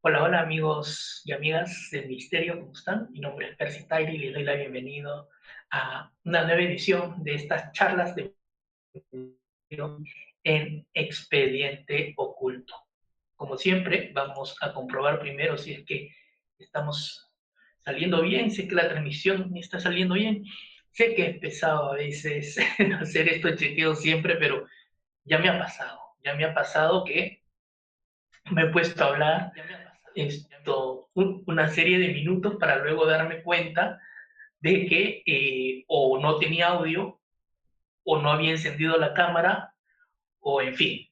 Hola, hola amigos y amigas del Misterio, ¿cómo están? Mi nombre es Percy Tyree y les doy la bienvenida a una nueva edición de estas charlas de misterio en Expediente Oculto. Como siempre, vamos a comprobar primero si es que estamos saliendo bien, si es que la transmisión está saliendo bien. Sé que es pesado a veces hacer esto chequeo siempre, pero ya me ha pasado que me he puesto a hablar una serie de minutos para luego darme cuenta de que o no tenía audio o no había encendido la cámara o en fin,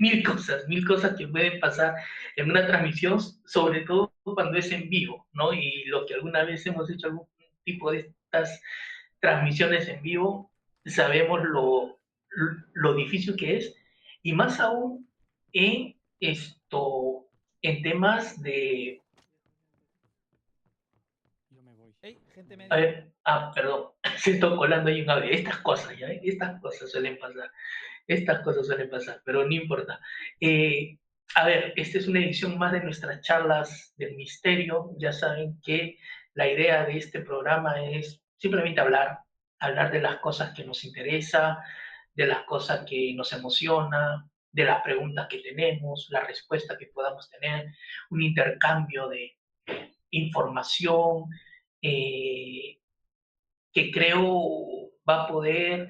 mil cosas que pueden pasar en una transmisión, sobre todo cuando es en vivo, ¿no? Y lo que alguna vez hemos hecho algún tipo de estas transmisiones en vivo, sabemos lo difícil que es, y más aún en en temas de Yo me voy. Hey, gente a media. ver, perdón, se está colando ahí un audio. Estas cosas, ¿ya? Estas cosas suelen pasar. Estas cosas suelen pasar, pero no importa. Eh, a ver, esta es una edición más de nuestras charlas del misterio. Ya saben que la idea de este programa es simplemente hablar de las cosas que nos interesan, de las cosas que nos emociona, de las preguntas que tenemos, la respuesta que podamos tener, un intercambio de información, eh, que creo va a poder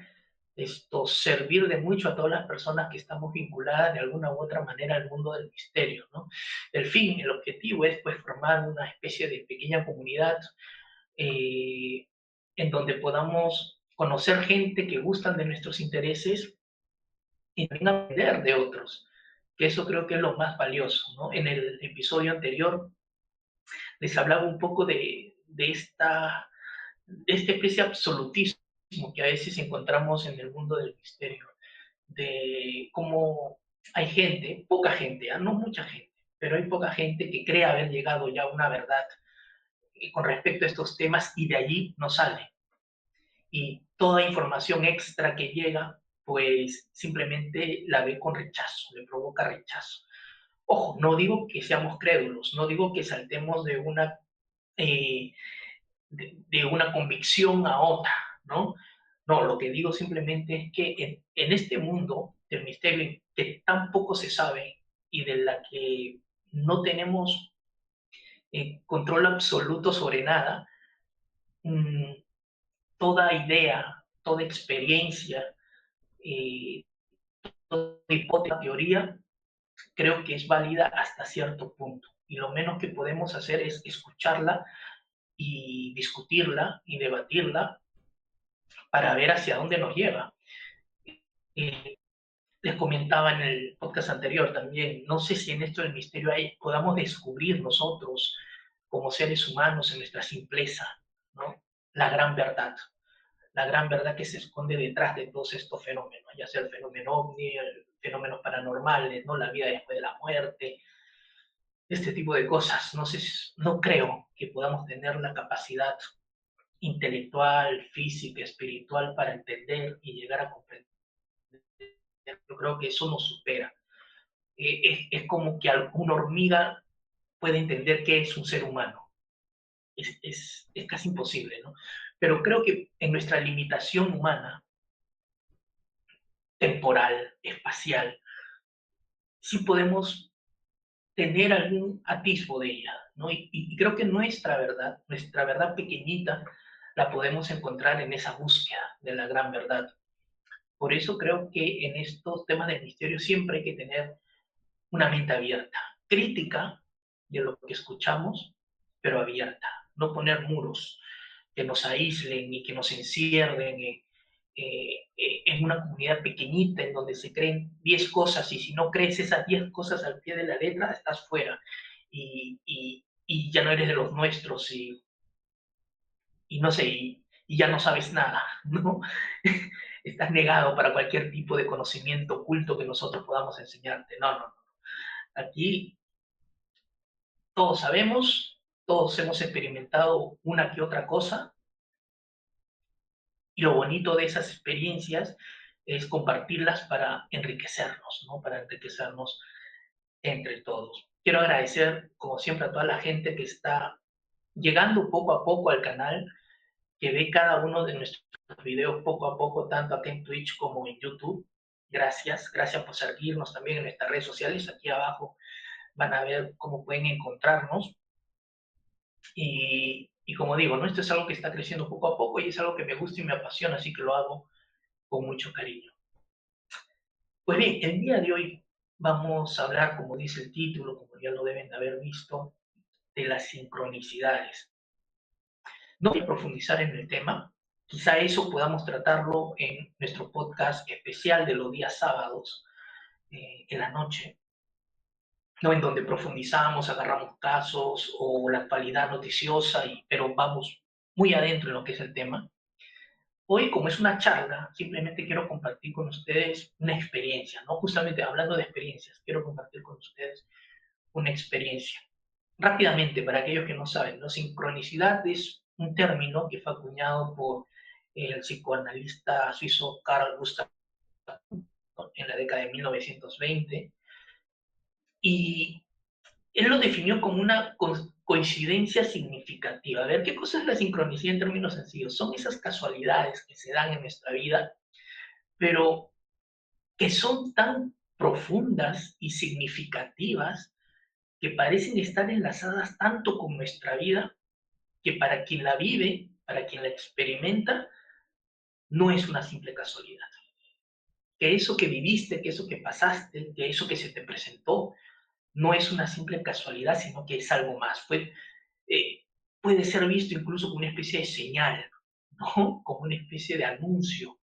servir de mucho a todas las personas que estamos vinculadas de alguna u otra manera al mundo del misterio, ¿no? El fin, el objetivo es pues formar una especie de pequeña comunidad eh, en donde podamos conocer gente que gustan de nuestros intereses y también aprender de otros, que eso creo que es lo más valioso, ¿no? En el episodio anterior les hablaba un poco de esta especie de absolutismo que a veces encontramos en el mundo del misterio, de cómo hay gente, poca gente, no mucha gente, pero hay poca gente que cree haber llegado ya a una verdad con respecto a estos temas y de allí no sale. Y toda información extra que llega, pues simplemente la ve con rechazo, le provoca rechazo. Ojo, no digo que seamos crédulos, no digo que saltemos eh, de una convicción a otra, ¿no? No, lo que digo simplemente es que en este mundo del misterio que tan poco se sabe y de la que no tenemos control absoluto sobre nada, mmm, toda idea, toda experiencia, eh, toda hipótesis, teoría, creo que es válida hasta cierto punto. Y lo menos que podemos hacer es escucharla y discutirla y debatirla para ver hacia dónde nos lleva. Eh, les comentaba en el podcast anterior también, no sé si en esto del misterio hay, podamos descubrir nosotros como seres humanos en nuestra simpleza, ¿no? La gran verdad que se esconde detrás de todos estos fenómenos, ya sea el fenómeno ovni, fenómenos paranormales, ¿no? La vida después de la muerte, este tipo de cosas. No sé, no creo que podamos tener la capacidad intelectual, física, espiritual para entender y llegar a comprender. Yo creo que eso nos supera. Es como que una hormiga puede entender qué es un ser humano. Es casi imposible, ¿no? Pero creo que en nuestra limitación humana, temporal, espacial, sí podemos tener algún atisbo de ella, ¿no? Y creo que nuestra verdad pequeñita, la podemos encontrar en esa búsqueda de la gran verdad. Por eso creo que en estos temas del misterio siempre hay que tener una mente abierta, crítica de lo que escuchamos, pero abierta, no poner muros que nos aíslen y que nos encierren en una comunidad pequeñita en donde se creen 10 cosas y si no crees esas 10 cosas al pie de la letra, estás fuera y ya no eres de los nuestros y no sé, y ya no sabes nada, ¿no? Estás negado para cualquier tipo de conocimiento oculto que nosotros podamos enseñarte. No, no. Aquí todos sabemos, todos hemos experimentado una que otra cosa, y lo bonito de esas experiencias es compartirlas para enriquecernos, ¿no? Para enriquecernos entre todos. Quiero agradecer, como siempre, a toda la gente que está llegando poco a poco al canal, que ve cada uno de nuestros videos poco a poco, tanto aquí en Twitch como en YouTube. Gracias, gracias por seguirnos también en nuestras redes sociales. Aquí abajo van a ver cómo pueden encontrarnos. Y como digo, ¿no? Esto es algo que está creciendo poco a poco y es algo que me gusta y me apasiona, así que lo hago con mucho cariño. Pues bien, el día de hoy vamos a hablar, como dice el título, como ya lo deben de haber visto, de las sincronicidades. No voy a profundizar en el tema, quizá eso podamos tratarlo en nuestro podcast especial de los días sábados, en la noche, ¿no? En donde profundizamos, agarramos casos o la actualidad noticiosa, pero vamos muy adentro en lo que es el tema. Hoy, como es una charla, simplemente quiero compartir con ustedes una experiencia, ¿no? Justamente hablando de experiencias, quiero compartir con ustedes una experiencia. Rápidamente, para aquellos que no saben, ¿no? Sincronicidad es un término que fue acuñado por el psicoanalista suizo Carl Gustav en la década de 1920, y él lo definió como una coincidencia significativa. A ver, ¿qué cosa es la sincronicidad en términos sencillos? Son esas casualidades que se dan en nuestra vida, pero que son tan profundas y significativas que parecen estar enlazadas tanto con nuestra vida que para quien la vive, para quien la experimenta, no es una simple casualidad. Que eso que viviste, que eso que pasaste, que eso que se te presentó, no es una simple casualidad, sino que es algo más. Eh, puede ser visto incluso como una especie de señal, ¿no? Como una especie de anuncio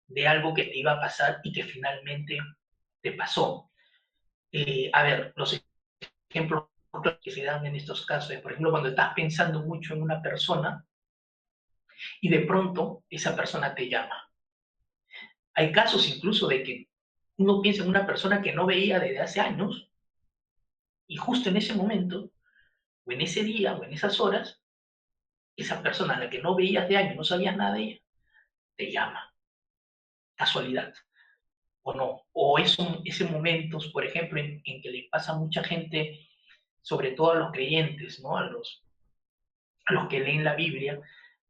de algo que te iba a pasar y que finalmente te pasó. A ver, los ejemplos que se dan en estos casos es, por ejemplo, cuando estás pensando mucho en una persona y de pronto esa persona te llama. Hay casos incluso de que uno piensa en una persona que no veía desde hace años y justo en ese momento, o en ese día, o en esas horas, esa persona a la que no veías de años, no sabías nada de ella, te llama. Casualidad. O no. O ese momentos, por ejemplo, en que le pasa a mucha gente, sobre todo a los creyentes, ¿no? A los que leen la Biblia,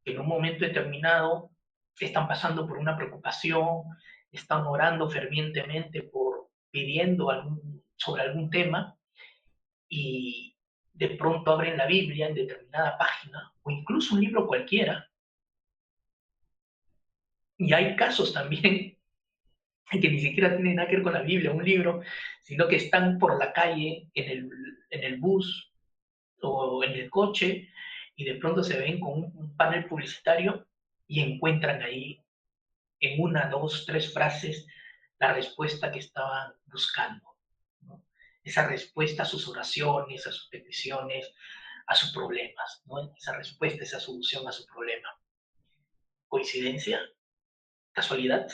que en un momento determinado están pasando por una preocupación, están orando fervientemente pidiendo sobre algún tema y de pronto abren la Biblia en determinada página o incluso un libro cualquiera. Y hay casos también que ni siquiera tienen nada que ver con la Biblia, un libro, sino que están por la calle, en el bus o en el coche, y de pronto se ven con un panel publicitario y encuentran ahí en una, dos, tres frases la respuesta que estaban buscando, ¿no? Esa respuesta a sus oraciones, a sus peticiones, a sus problemas, ¿no? Esa respuesta, esa solución a su problema. ¿Coincidencia? ¿Casualidad?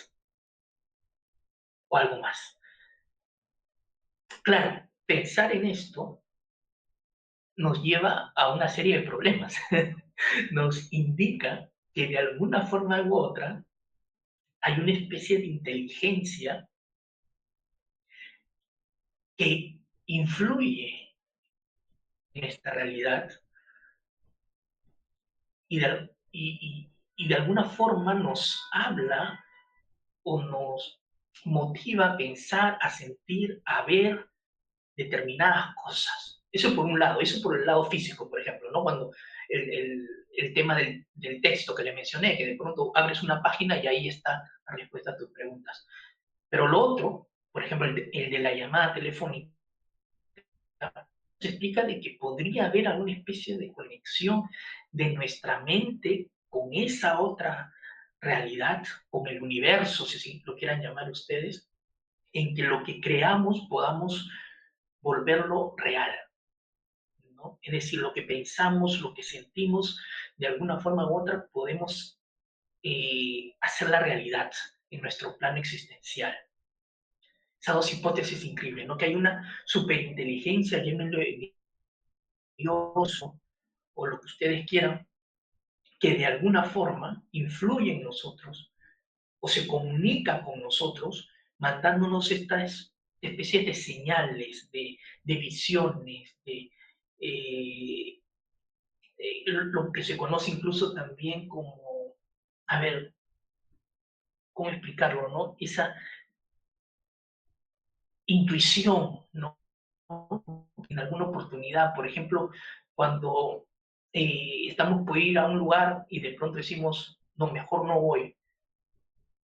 ¿O algo más? Claro, pensar en esto nos lleva a una serie de problemas. Nos indica que de alguna forma u otra hay una especie de inteligencia que influye en esta realidad y de alguna forma nos habla o nos motiva a pensar, a sentir, a ver determinadas cosas. Eso por un lado, eso por el lado físico, por ejemplo, ¿no? Cuando el tema del texto que le mencioné, que de pronto abres una página y ahí está la respuesta a tus preguntas. Pero lo otro, por ejemplo, el de la llamada telefónica, se explica de que podría haber alguna especie de conexión de nuestra mente con esa otra realidad, con el universo, si lo quieran llamar ustedes, en que lo que creamos podamos volverlo real, ¿no? Es decir, lo que pensamos, lo que sentimos, de alguna forma u otra podemos hacer la realidad en nuestro plano existencial. Esas dos hipótesis increíbles, ¿no? Que hay una superinteligencia, llámenlo Dios o lo que ustedes quieran, que de alguna forma influye en nosotros o se comunica con nosotros, mandándonos estas especies de señales, de de visiones, eh, lo que se conoce incluso también como, a ver, ¿cómo explicarlo, no? Esa intuición, ¿no? En alguna oportunidad, por ejemplo, cuando estamos por ir a un lugar y de pronto decimos, no, mejor no voy,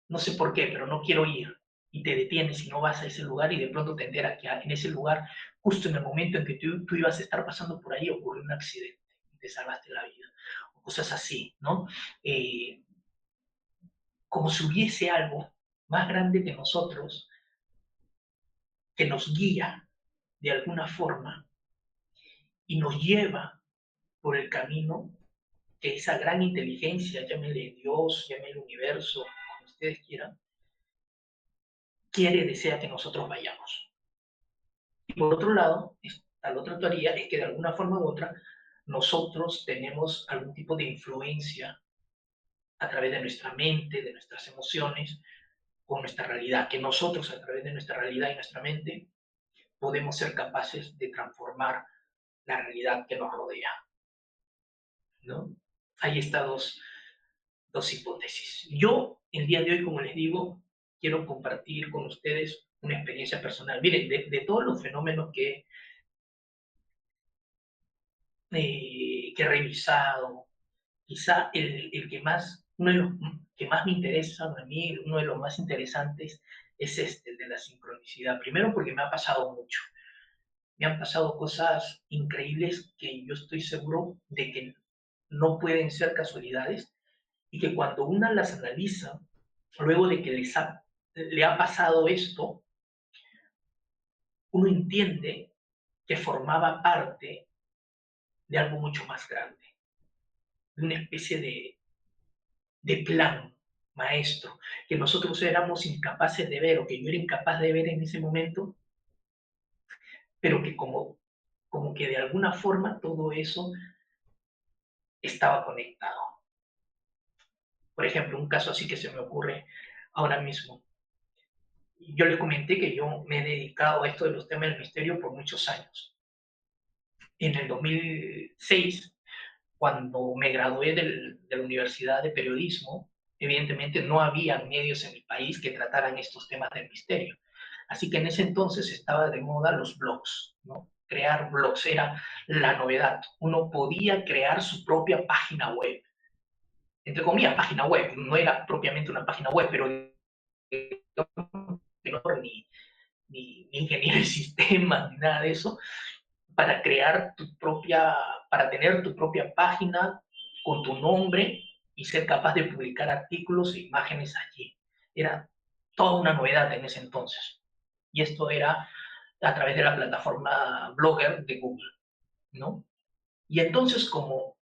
no sé por qué, pero no quiero ir, y te detienes y no vas a ese lugar y de pronto te enteras que en ese lugar, justo en el momento en que tú ibas a estar pasando por ahí, ocurrió un accidente y te salvaste la vida, o cosas así, ¿no? Eh, Como si hubiese algo más grande que nosotros que nos guía de alguna forma y nos lleva por el camino que esa gran inteligencia, llámele Dios, llámele universo, como ustedes quieran, quiere, desea que nosotros vayamos. Y por otro lado, la otra teoría es que de alguna forma u otra nosotros tenemos algún tipo de influencia a través de nuestra mente, de nuestras emociones, con nuestra realidad, que nosotros a través de nuestra realidad y nuestra mente podemos ser capaces de transformar la realidad que nos rodea, ¿no? Hay estas dos hipótesis. Yo, el día de hoy, como les digo, quiero compartir con ustedes una experiencia personal. Miren, de todos los fenómenos que he revisado, quizá que más, uno de los que más me interesa a mí, uno de los más interesantes, es este, el de la sincronicidad. Primero porque me ha pasado mucho. Me han pasado cosas increíbles que yo estoy seguro de que no pueden ser casualidades y que cuando una las analiza, luego de que le ha pasado esto, uno entiende que formaba parte de algo mucho más grande, de una especie de plan maestro que nosotros éramos incapaces de ver o que yo era incapaz de ver en ese momento, pero que como que de alguna forma todo eso estaba conectado. Por ejemplo, un caso así que se me ocurre ahora mismo. Yo les comenté que yo me he dedicado a esto de los temas del misterio por muchos años. En el 2006, cuando me gradué de la Universidad de Periodismo, evidentemente no había medios en mi país que trataran estos temas del misterio. Así que en ese entonces estaba de moda los blogs, ¿no? Crear blogs era la novedad. Uno podía crear su propia página web. Entre comillas, página web. No era propiamente una página web, pero ni ingeniero de sistemas, ni nada de eso, para crear para tener tu propia página con tu nombre y ser capaz de publicar artículos e imágenes allí. Era toda una novedad en ese entonces. Y esto era a través de la plataforma Blogger de Google, ¿no? Y entonces, como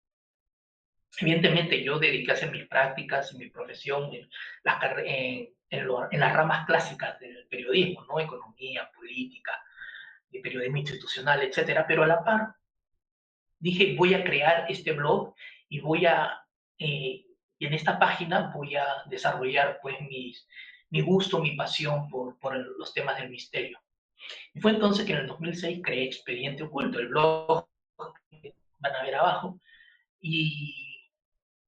evidentemente yo dediqué a hacer mis prácticas y mi profesión en las ramas clásicas del periodismo, ¿no? Economía, política, de periodismo institucional, etcétera, pero a la par dije, voy a crear este blog y y en esta página voy a desarrollar pues mi gusto, mi pasión por los temas del misterio. Y fue entonces que en el 2006 creé Expediente Oculto, el blog que van a ver abajo, y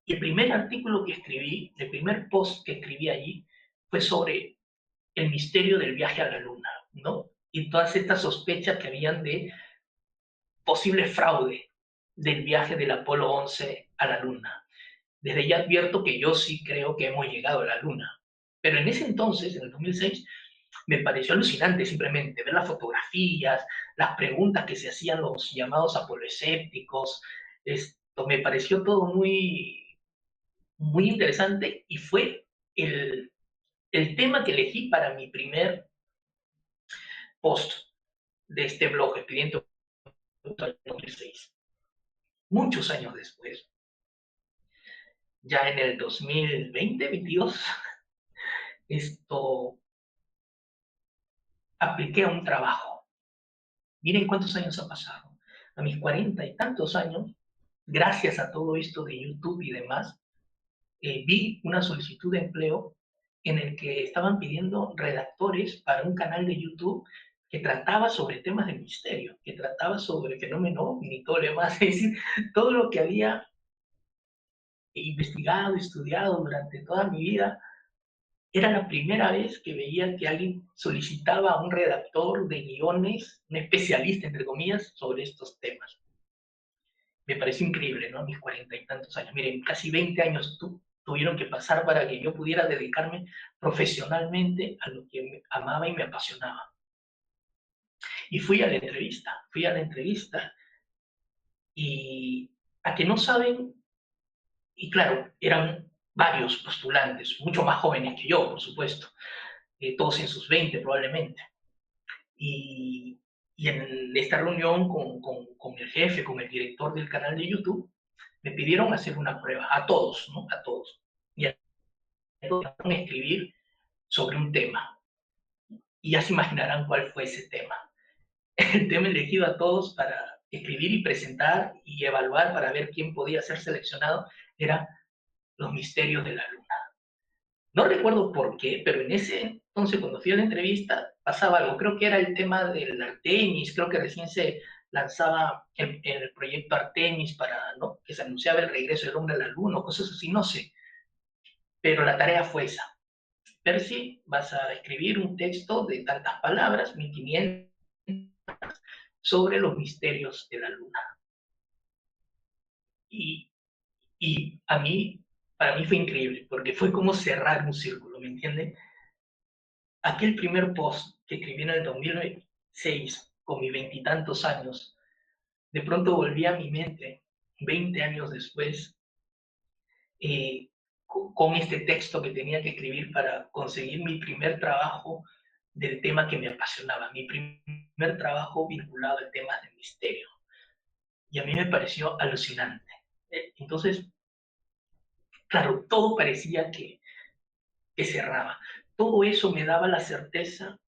el primer artículo que escribí, el primer post que escribí allí, fue sobre el misterio del viaje a la luna, ¿no? Y todas estas sospechas que habían de posible fraude del viaje del Apolo 11 a la Luna. Desde ya advierto que yo sí creo que hemos llegado a la Luna. Pero en ese entonces, en el 2006, me pareció alucinante simplemente ver las fotografías, las preguntas que se hacían los llamados apoloescépticos. Esto me pareció todo muy interesante y fue el tema que elegí para mi primer post de este blog, Expediente 2006. Muchos años después, ya en el 2020, 22, esto apliqué a un trabajo. Miren cuántos años ha pasado. A mis 40 y tantos años, gracias a todo esto de YouTube y demás, vi una solicitud de empleo en el que estaban pidiendo redactores para un canal de YouTube que trataba sobre temas de misterio, que trataba sobre el fenómeno ovni y todo lo demás, es decir, todo lo que había investigado, estudiado durante toda mi vida. Era la primera vez que veía que alguien solicitaba a un redactor de guiones, un especialista, entre comillas, sobre estos temas. Me pareció increíble, ¿no? A mis 40 y tantos años. Miren, casi 20 años tuvieron que pasar para que yo pudiera dedicarme profesionalmente a lo que me amaba y me apasionaba. Y fui a la entrevista y a que no saben, y claro, eran varios postulantes, mucho más jóvenes que yo, por supuesto, todos en sus 20 probablemente. Y, y en esta reunión con el jefe, con el director del canal de YouTube, me pidieron hacer una prueba, a todos, ¿no? A todos. Y a todos escribir sobre un tema. Y ya se imaginarán cuál fue ese tema. El tema elegido a todos para escribir y presentar y evaluar para ver quién podía ser seleccionado era los misterios de la luna. No recuerdo por qué, pero en ese entonces, cuando fui a la entrevista, pasaba algo. Creo que era el tema del Artemis, creo que recién se lanzaba el proyecto Artemis para, ¿no? Que se anunciaba el regreso del hombre a la luna, o cosas así, no sé. Pero la tarea fue esa. Percy, vas a escribir un texto de tantas palabras, 1500, sobre los misterios de la luna. Y, y para mí fue increíble, porque fue como cerrar un círculo, ¿me entienden? Aquel primer post que escribí en el 2006, con mis veintitantos años, de pronto volví a mi mente, 20 años después, con este texto que tenía que escribir para conseguir mi primer trabajo del tema que me apasionaba, mi primer trabajo vinculado al tema del misterio. Y a mí me pareció alucinante. Entonces, claro, todo parecía que cerraba. Todo eso me daba la certeza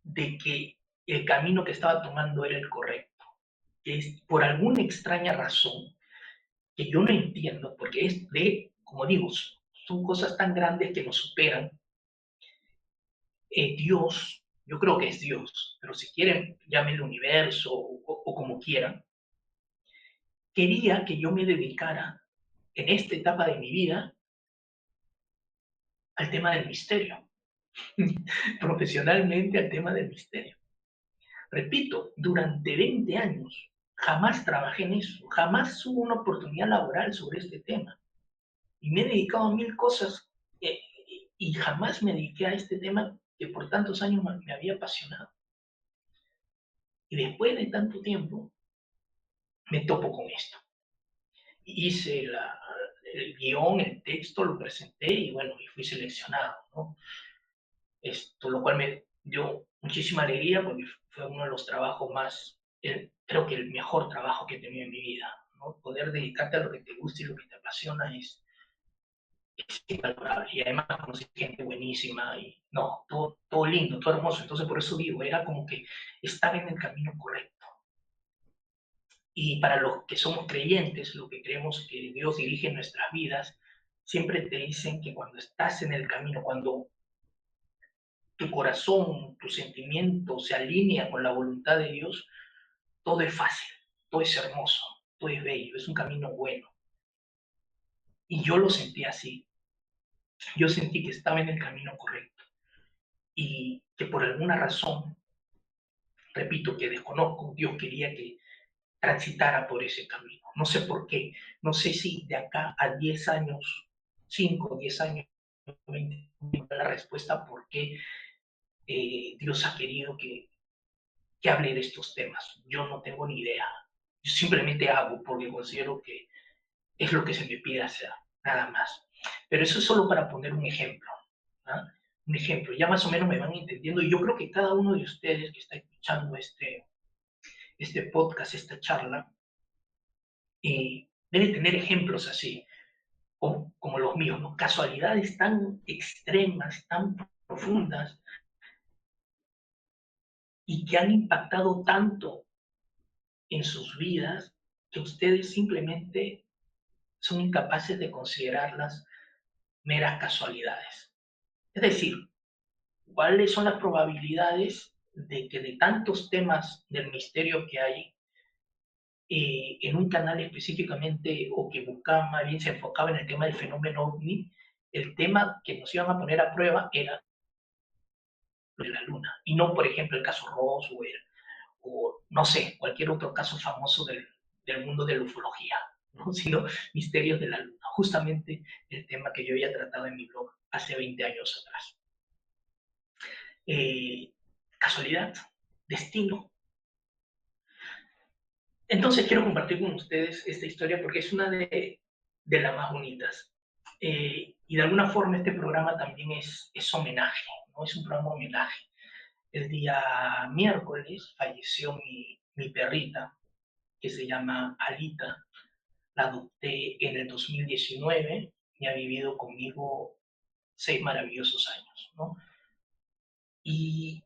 de que el camino que estaba tomando era el correcto. Que es por alguna extraña razón que yo no entiendo, porque es de, como digo, son cosas tan grandes que nos superan. Dios, yo creo que es Dios, pero si quieren, llamen el universo o como quieran, quería que yo me dedicara en esta etapa de mi vida al tema del misterio, profesionalmente al tema del misterio. Repito, durante 20 años jamás trabajé en eso, jamás hubo una oportunidad laboral sobre este tema. Y me he dedicado a mil cosas y jamás me dediqué a este tema que por tantos años me había apasionado. Y después de tanto tiempo, me topo con esto. Hice el guión, el texto, lo presenté y bueno, y fui seleccionado, ¿no? Esto, lo cual me dio muchísima alegría porque fue uno de los trabajos más, creo que el mejor trabajo que he tenido en mi vida, ¿no? Poder dedicarte a lo que te gusta y lo que te apasiona es invalorable. Y además conocí gente buenísima y no, todo lindo, todo hermoso. Entonces por eso digo, era como que estaba en el camino correcto. Y para los que somos creyentes, lo que creemos que Dios dirige nuestras vidas, siempre te dicen que cuando estás en el camino, cuando tu corazón, tu sentimiento se alinea con la voluntad de Dios, todo es fácil, todo es hermoso, todo es bello, es un camino bueno. Y yo lo sentí así. Yo sentí que estaba en el camino correcto y que por alguna razón, repito, que desconozco, Dios quería que transitara por ese camino. No sé por qué, no sé si de acá a 10 años, 5, 10 años, 20, la respuesta por qué Dios ha querido que hable de estos temas. Yo no tengo ni idea. Yo simplemente hago porque considero que es lo que se me pide hacer, nada más. Pero eso es solo para poner un ejemplo. ¿Ah? Un ejemplo, ya más o menos me van entendiendo y yo creo que cada uno de ustedes que está escuchando este podcast, esta charla, debe tener ejemplos así, como los míos, ¿no? Casualidades tan extremas, tan profundas y que han impactado tanto en sus vidas que ustedes simplemente son incapaces de considerarlas meras casualidades. Es decir, ¿cuáles son las probabilidades de que de tantos temas del misterio que hay, en un canal específicamente o que buscaba más bien se enfocaba en el tema del fenómeno ovni, el tema que nos iban a poner a prueba era lo de la luna y no, por ejemplo, el caso Roswell o no sé, cualquier otro caso famoso del mundo de la ufología, ¿no? Sino misterios de la luna, justamente el tema que yo había tratado en mi blog hace 20 años atrás. Casualidad, destino. Entonces quiero compartir con ustedes esta historia porque es una de las más bonitas. Y de alguna forma este programa también es homenaje, ¿no? Es un programa homenaje. El día miércoles falleció mi perrita, que se llama Alita. La adopté en el 2019 y ha vivido conmigo 6 maravillosos años, ¿no? Y,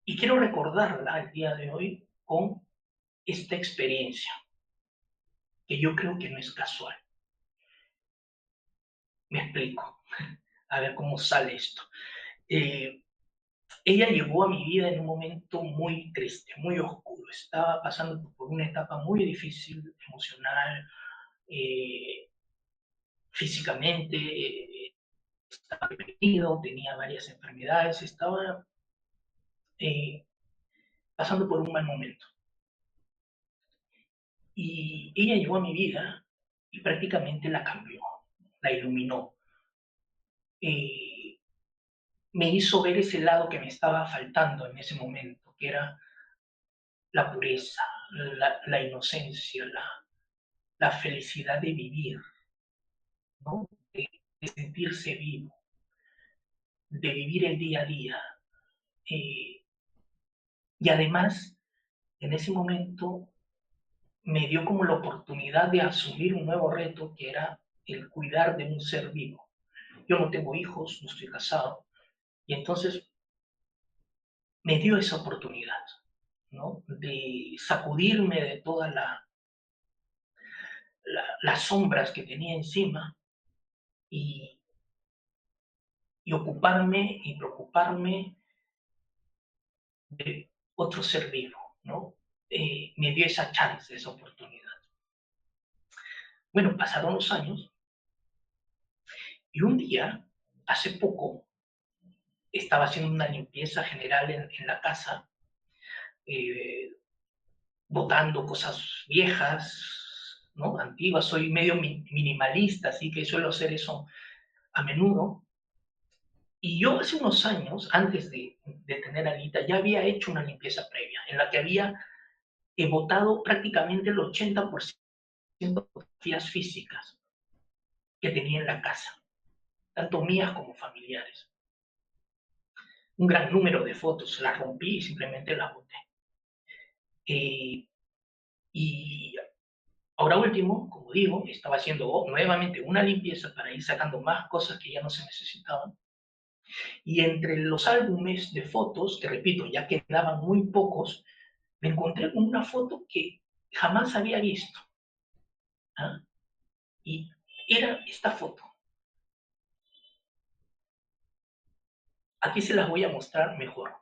y quiero recordarla el día de hoy con esta experiencia, que yo creo que no es casual. Me explico, a ver cómo sale esto. Eh, Ella llegó a mi vida en un momento muy triste, muy oscuro. Estaba pasando por una etapa muy difícil, emocional, eh, físicamente, estaba deprimido, tenía varias enfermedades, estaba eh, pasando por un mal momento. Y ella llegó a mi vida y prácticamente la cambió, la iluminó. Eh, Me hizo ver ese lado que me estaba faltando en ese momento, que era la pureza, la inocencia, la felicidad de vivir, ¿no? De sentirse vivo, de vivir el día a día. Eh, y además, en ese momento me dio como la oportunidad de asumir un nuevo reto que era el cuidar de un ser vivo. Yo no tengo hijos, no estoy casado, y entonces me dio esa oportunidad, ¿no? De sacudirme de todas las sombras que tenía encima y, y ocuparme y preocuparme de otro ser vivo, ¿no? Me dio esa chance, esa oportunidad. Bueno, pasaron los años y un día, hace poco, estaba haciendo una limpieza general en la casa, eh, botando cosas viejas, ¿no? Antiguas, soy medio minimalista, así que suelo hacer eso a menudo. Y yo hace unos años, antes de tener a Anita, ya había hecho una limpieza previa, en la que había botado prácticamente el 80% de fotografías físicas que tenía en la casa, tanto mías como familiares. Un gran número de fotos, las rompí y simplemente las boté. Eh, y ahora último, como digo, estaba haciendo nuevamente una limpieza para ir sacando más cosas que ya no se necesitaban. Y entre los álbumes de fotos, que repito, ya quedaban muy pocos, me encontré con una foto que jamás había visto. ¿Ah? Y era esta foto. Aquí se las voy a mostrar mejor.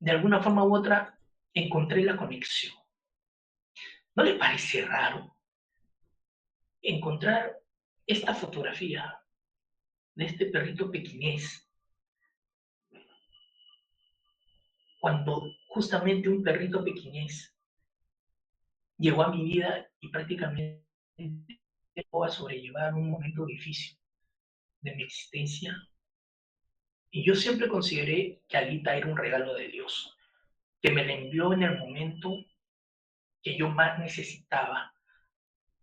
de alguna forma u otra encontré la conexión. ¿No le parece raro encontrar esta fotografía de este perrito pequinés cuando justamente un perrito pequinés llegó a mi vida y prácticamente llegó a sobrellevar un momento difícil de mi existencia? Y yo siempre consideré que Alita era un regalo de Dios, que me la envió en el momento que yo más necesitaba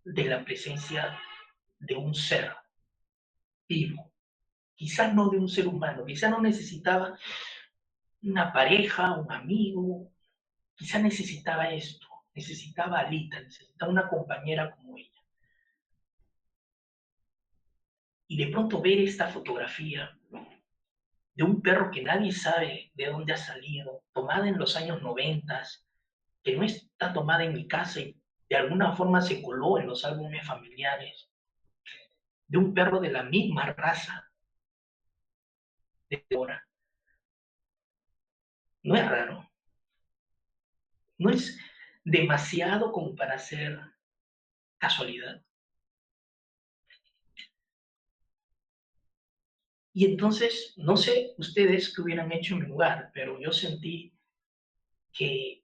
de la presencia de un ser vivo. Quizás no de un ser humano, quizás no necesitaba una pareja, un amigo, quizás necesitaba esto, necesitaba a Alita, necesitaba una compañera como ella. Y de pronto ver esta fotografía de un perro que nadie sabe de dónde ha salido, tomada en los años 90, que no está tomada en mi casa y de alguna forma se coló en los álbumes familiares, de un perro de la misma raza de ahora. No es raro, no es demasiado como para ser casualidad. Y entonces, no sé ustedes qué hubieran hecho en mi lugar, pero yo sentí que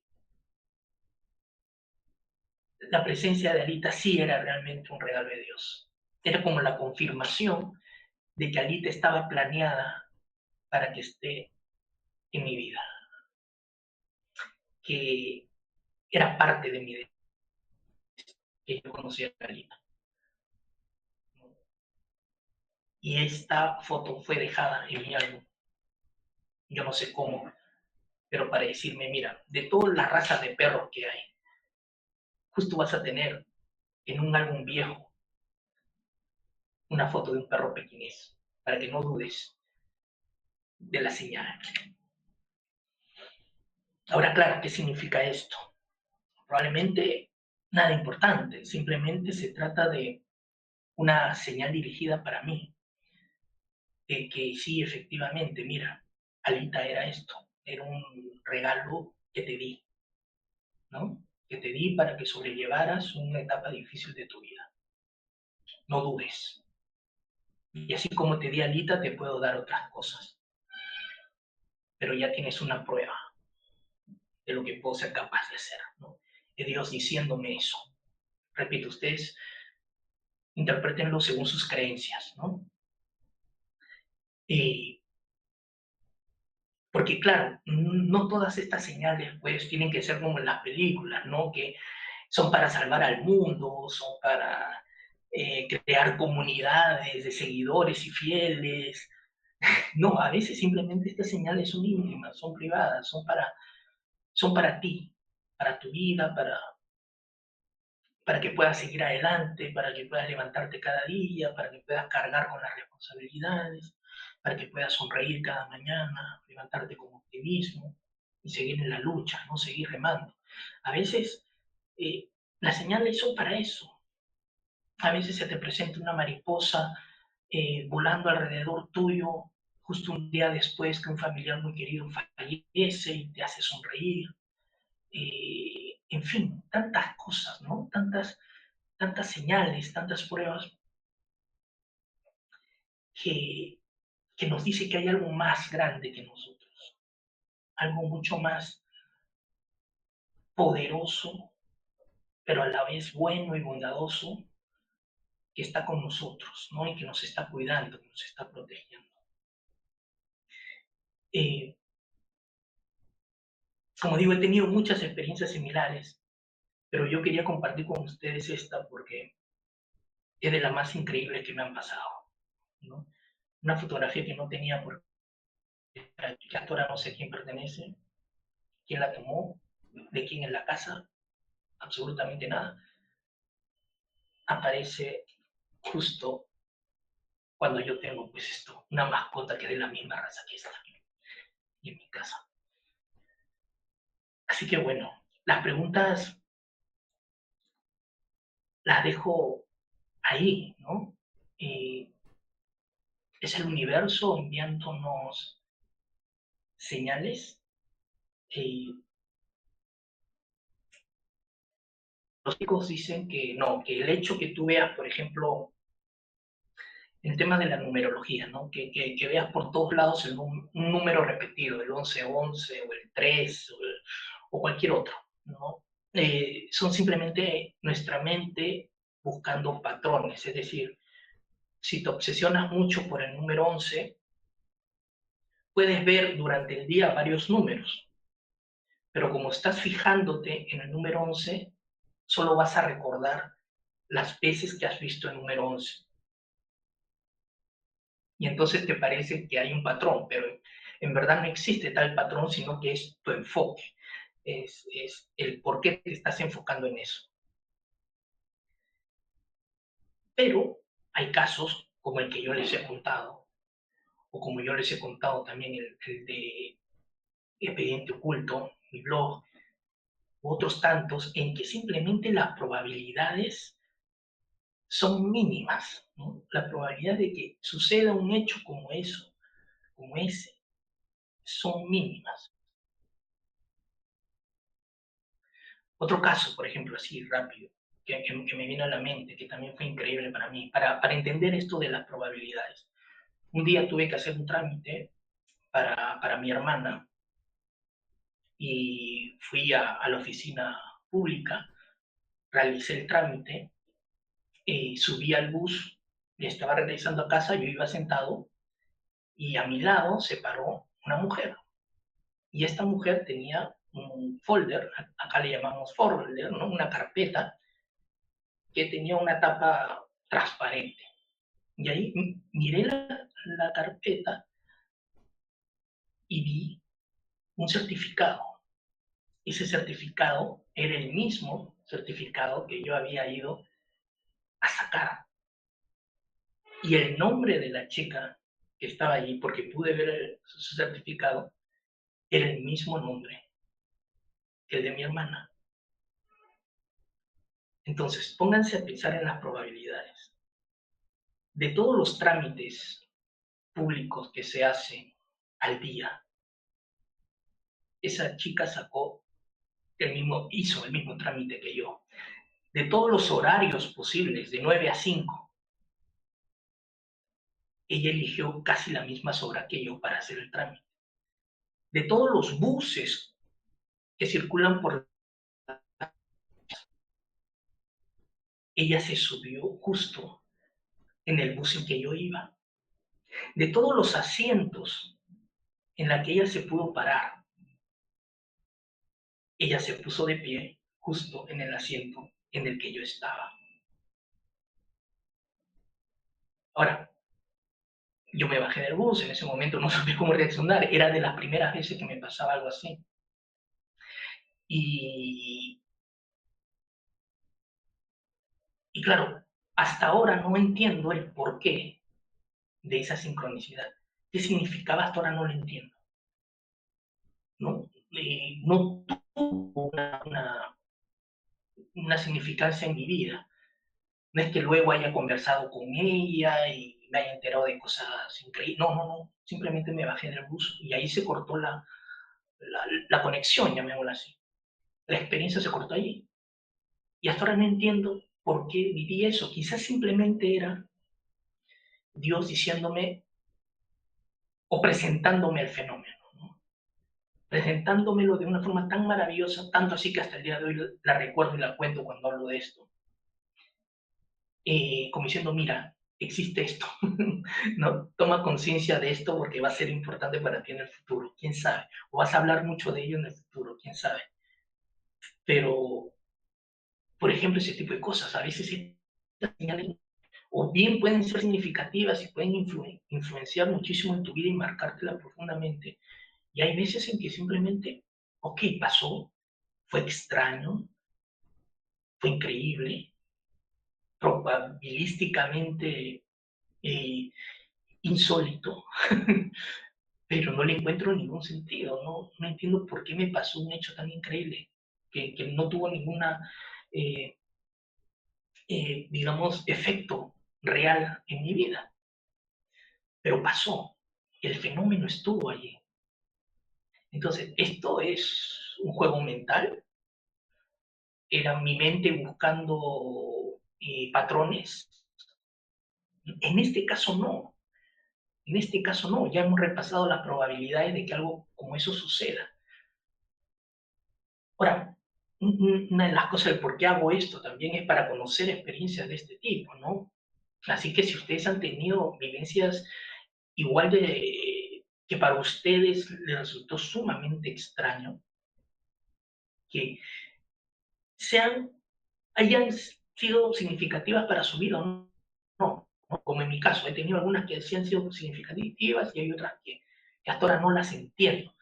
la presencia de Alita sí era realmente un regalo de Dios. Era como la confirmación de que Alita estaba planeada para que esté en mi vida, que era parte de mi vida, que yo conocía a Alita. Y esta foto fue dejada en mi álbum, yo no sé cómo, pero para decirme, mira, de todas las razas de perros que hay, justo vas a tener en un álbum viejo una foto de un perro pequinés, para que no dudes de la señal. Ahora, claro, ¿qué significa esto? Probablemente nada importante, simplemente se trata de una señal dirigida para mí, de que sí, efectivamente, mira, Alita era esto, era un regalo que te di, ¿no? Que te di para que sobrellevaras una etapa difícil de tu vida. No dudes. Y así como te di Alita, te puedo dar otras cosas, pero ya tienes una prueba de lo que puedo ser capaz de hacer, ¿no? Es Dios diciéndome eso. Repito, ustedes interpretenlo según sus creencias, ¿no? Eh, Porque claro, no todas estas señales pues tienen que ser como en las películas, ¿no? Que son para salvar al mundo, son para crear comunidades de seguidores y fieles. No, a veces simplemente estas señales son íntimas, son privadas, son para ti, para tu vida, para que puedas seguir adelante, para que puedas levantarte cada día, para que puedas cargar con las responsabilidades, para que puedas sonreír cada mañana, levantarte con optimismo y seguir en la lucha, no seguir remando. A veces eh, las señales son para eso. A veces se te presenta una mariposa volando alrededor tuyo justo un día después que un familiar muy querido fallece y te hace sonreír. En fin, tantas cosas, ¿no? Tantas señales, tantas pruebas que, que nos dice que hay algo más grande que nosotros, algo mucho más poderoso, pero a la vez bueno y bondadoso, que está con nosotros, ¿no? Y que nos está cuidando, que nos está protegiendo. Eh, Como digo, he tenido muchas experiencias similares, pero yo quería compartir con ustedes esta porque es de las más increíbles que me han pasado, ¿no? Una fotografía que no tenía por que hasta ahora no sé quién pertenece, quién la tomó, de quién es la casa, absolutamente nada. Aparece justo cuando yo tengo, pues esto, una mascota que es de la misma raza que esta en mi casa. Así que bueno, las preguntas las dejo ahí, ¿no? Eh, ¿Es el universo enviándonos señales? eh, los chicos dicen que no, que el hecho que tú veas, por ejemplo, el tema de la numerología, ¿no? Que veas por todos lados un número repetido, el 1111 o el 3 o cualquier otro, ¿no? Son simplemente nuestra mente buscando patrones, es decir, si te obsesionas mucho por el número 11, puedes ver durante el día varios números, pero como estás fijándote en el número 11, solo vas a recordar las veces que has visto el número 11. Y entonces te parece que hay un patrón, pero en verdad no existe tal patrón, sino que es tu enfoque, es el por qué te estás enfocando en eso. Pero hay casos como el que yo les he contado, o como yo les he contado también el de Expediente Oculto, mi blog, u otros tantos, en que simplemente las probabilidades son mínimas, ¿no? La probabilidad de que suceda un hecho como eso, como ese, son mínimas. Otro caso, por ejemplo, así rápido, que me vino a la mente, que también fue increíble para mí, para entender esto de las probabilidades. Un día tuve que hacer un trámite para mi hermana y fui a la oficina pública, realicé el trámite, subí al bus, y estaba regresando a casa, yo iba sentado y a mi lado se paró una mujer. Y esta mujer tenía un folder, acá le llamamos folder, ¿no? Una carpeta que tenía una tapa transparente. Y ahí miré la carpeta y vi un certificado. Ese certificado era el mismo certificado que yo había ido a sacar. Y el nombre de la chica que estaba allí, porque pude ver su certificado, era el mismo nombre que el de mi hermana. Entonces, pónganse a pensar en las probabilidades. De todos los trámites públicos que se hacen al día, esa chica hizo el mismo trámite que yo. De todos los horarios posibles, de 9 a 5, ella eligió casi las mismas horas que yo para hacer el trámite. De todos los buses que circulan ella se subió justo en el bus en que yo iba. De todos los asientos en la que ella se pudo parar, ella se puso de pie justo en el asiento en el que yo estaba. Ahora, yo me bajé del bus, en ese momento no sabía cómo reaccionar, era de las primeras veces que me pasaba algo así. Y, y claro, hasta ahora no entiendo el porqué de esa sincronicidad. ¿Qué significaba? Hasta ahora no lo entiendo. No tuvo una significancia en mi vida. No es que luego haya conversado con ella y me haya enterado de cosas increíbles. No. Simplemente me bajé del bus y ahí se cortó la conexión, llamémosla así. La experiencia se cortó allí. Y hasta ahora no entiendo por qué viví eso. Quizás simplemente era Dios diciéndome o presentándome el fenómeno, ¿no? Presentándomelo de una forma tan maravillosa, tanto así que hasta el día de hoy la recuerdo y la cuento cuando hablo de esto. Como diciendo, mira, existe esto, ¿no? Toma conciencia de esto porque va a ser importante para ti en el futuro, quién sabe, o vas a hablar mucho de ello en el futuro, quién sabe. Pero, por ejemplo, ese tipo de cosas, a veces estas señales o bien pueden ser significativas y pueden influenciar muchísimo en tu vida y marcártela profundamente. Y hay veces en que simplemente, ok, pasó, fue extraño, fue increíble, probabilísticamente eh, insólito, pero no le encuentro ningún sentido, no entiendo por qué me pasó un hecho tan increíble, que no tuvo ninguna, eh, digamos, efecto real en mi vida, pero pasó, el fenómeno estuvo allí. Entonces, esto es un juego mental, era mi mente buscando patrones. En este caso no, en este caso no, ya hemos repasado las probabilidades de que algo como eso suceda. Ahora, una de las cosas del por qué hago esto también es para conocer experiencias de este tipo, ¿no? Así que si ustedes han tenido vivencias igual de que para ustedes les resultó sumamente extraño, que sean, hayan sido significativas para su vida o no, no, como en mi caso, he tenido algunas que sí han sido significativas y hay otras que hasta ahora no las entiendo,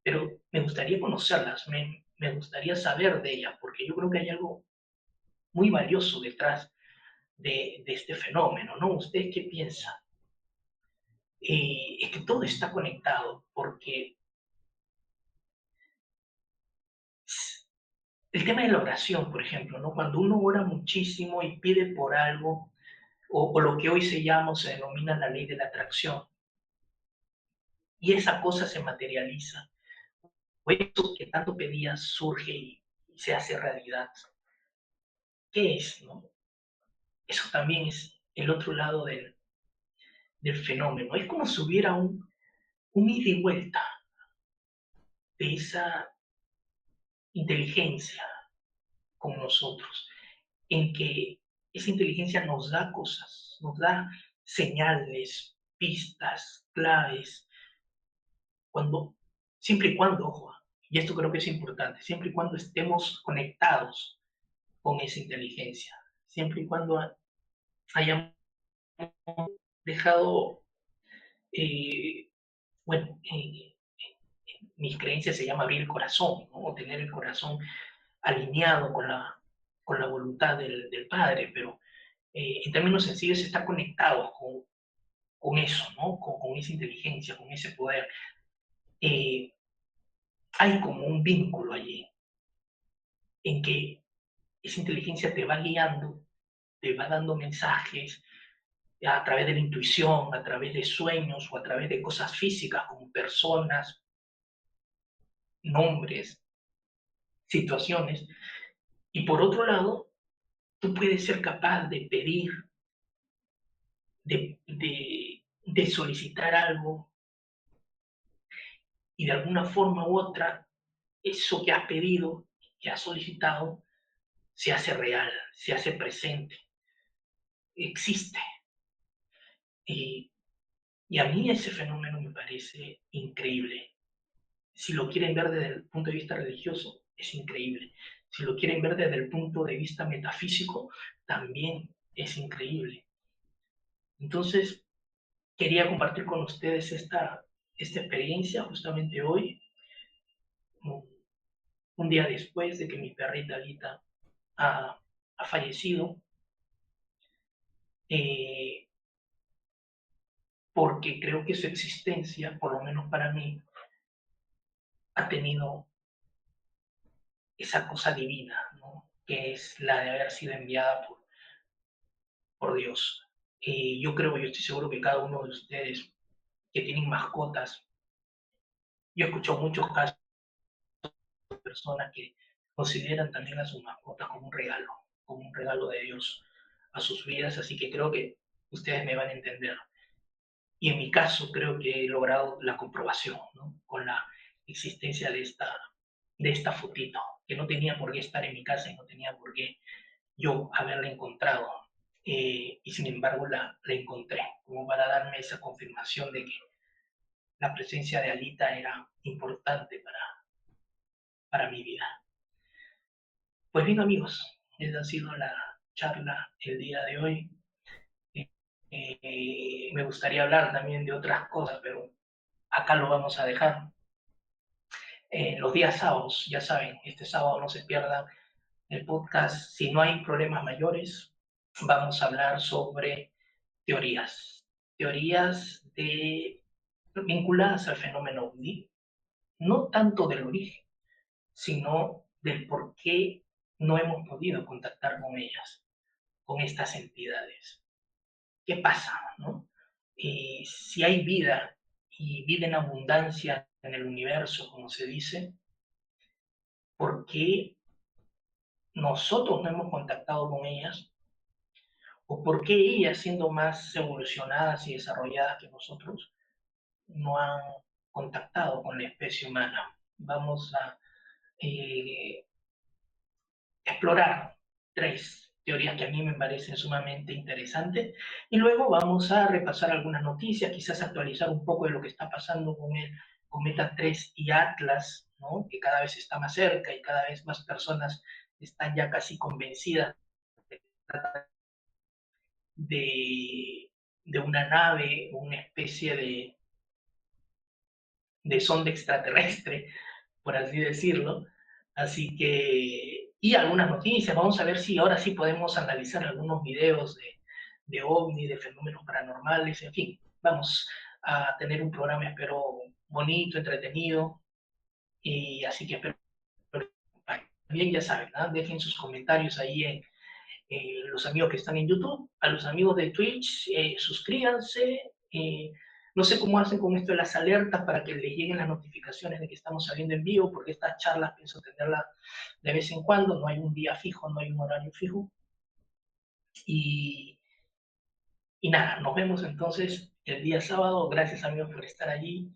pero me gustaría conocerlas, me gustaría saber de ellas, porque yo creo que hay algo muy valioso detrás de este fenómeno, ¿no? ¿Usted qué piensa? Es que todo está conectado, porque el tema de la oración, por ejemplo, ¿no? Cuando uno ora muchísimo y pide por algo, o lo que hoy se llama o se denomina la ley de la atracción, y esa cosa se materializa, o eso que tanto pedías surge y se hace realidad. ¿Qué es, no? Eso también es el otro lado del fenómeno. Es como si hubiera un ida y vuelta de esa inteligencia con nosotros, en que esa inteligencia nos da cosas, nos da señales, pistas, claves, cuando, siempre y cuando, ojo, y esto creo que es importante, siempre y cuando estemos conectados con esa inteligencia, siempre y cuando hayamos dejado, eh, bueno, mis creencias se llama abrir el corazón, ¿no? O tener el corazón alineado con la voluntad del Padre, pero en términos sencillos estar conectados con eso, ¿no? Con esa inteligencia, con ese poder. Eh, hay como un vínculo allí en que esa inteligencia te va guiando, te va dando mensajes a través de la intuición, a través de sueños o a través de cosas físicas como personas, nombres, situaciones. Y por otro lado, tú puedes ser capaz de pedir, de solicitar algo y de alguna forma u otra, eso que has pedido, que has solicitado, se hace real, se hace presente, existe. Y, y a mí ese fenómeno me parece increíble. Si lo quieren ver desde el punto de vista religioso, es increíble. Si lo quieren ver desde el punto de vista metafísico, también es increíble. Entonces, quería compartir con ustedes esta experiencia justamente hoy, un día después de que mi perrita Alita ha fallecido, eh, porque creo que su existencia, por lo menos para mí, ha tenido esa cosa divina, ¿no? Que es la de haber sido enviada por Dios. Yo estoy seguro que cada uno de ustedes que tienen mascotas, yo he escuchado muchos casos de personas que consideran también a sus mascotas como un regalo de Dios a sus vidas, así que creo que ustedes me van a entender. Y en mi caso creo que he logrado la comprobación, ¿no? Con la existencia de esta fotito, que no tenía por qué estar en mi casa y no tenía por qué yo haberla encontrado. Y sin embargo la encontré, como para darme esa confirmación de que la presencia de Alita era importante para mi vida. Pues bien amigos, esa ha sido la charla el día de hoy. Me gustaría hablar también de otras cosas, pero acá lo vamos a dejar. Los días sábados, ya saben, este sábado no se pierdan el podcast. Si no hay problemas mayores, vamos a hablar sobre teorías. Teorías vinculadas al fenómeno OVNI, no tanto del origen, sino del por qué no hemos podido contactar con ellas, con estas entidades. ¿Qué pasa? ¿No? Si hay vida y vida en abundancia en el universo, como se dice, ¿por qué nosotros no hemos contactado con ellas? ¿O por qué ellas, siendo más evolucionadas y desarrolladas que nosotros, no han contactado con la especie humana? Vamos a eh, explorar tres teorías que a mí me parecen sumamente interesantes y luego vamos a repasar algunas noticias, quizás actualizar un poco de lo que está pasando con el Cometa 3 y Atlas, ¿no? Que cada vez está más cerca y cada vez más personas están ya casi convencidas de una nave, una especie de sonda extraterrestre, por así decirlo. Así que, y algunas noticias, vamos a ver si ahora sí podemos analizar algunos videos de ovni, de fenómenos paranormales, en fin, vamos a tener un programa, espero, bonito, entretenido, y así que espero, también ya saben, ¿no? Dejen sus comentarios ahí en los amigos que están en YouTube, a los amigos de Twitch, suscríbanse. No sé cómo hacen con esto de las alertas para que les lleguen las notificaciones de que estamos saliendo en vivo, porque estas charlas pienso tenerlas de vez en cuando, no hay un día fijo, no hay un horario fijo. Y, y nada, nos vemos entonces el día sábado. Gracias amigos por estar allí.